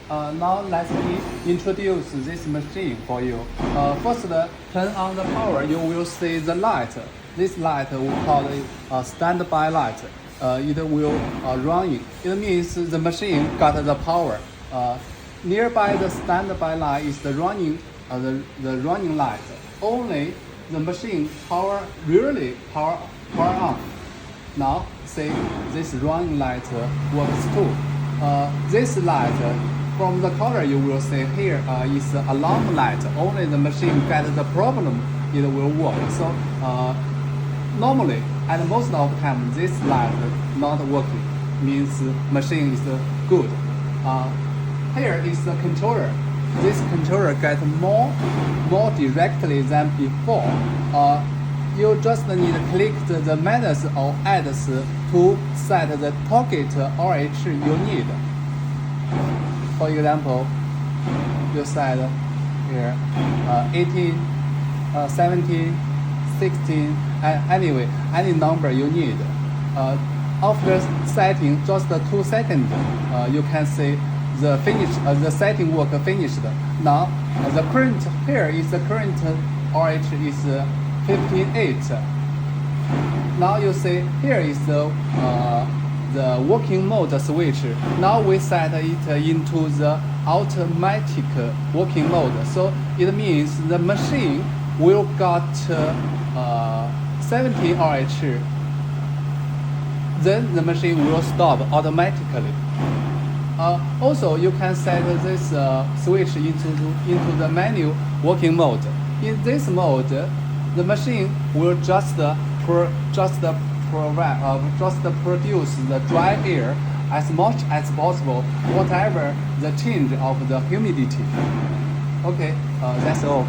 Now let me introduce this machine for you. First, turn on the power. You will see the light. This light we call it a standby light. It will running. It means the machine got the power. Nearby the standby light is the running running light. Only the machine power on. Now see this running light works too. This light from the color you will see here is alarm light. Only the machine get the problem, it will work. So normally and most of the time this light not working means machine is good. Here is the controller. This controller get more directly than before. You just need to click the minus or adds to set the target RH you need. For example, you set here 18, 17, 16, and anyway, any number you need. After setting just 2 seconds, you can see the the setting work finished. Now the current here is the current RH is 58. Now you see here is the working mode switch. Now we set it into the automatic working mode. So it means the machine will got 70 RH. Then the machine will stop automatically. Also, you can set this switch into the manual working mode. In this mode, the machine will just produce the dry air as much as possible, whatever the change of the humidity. Okay, that's all.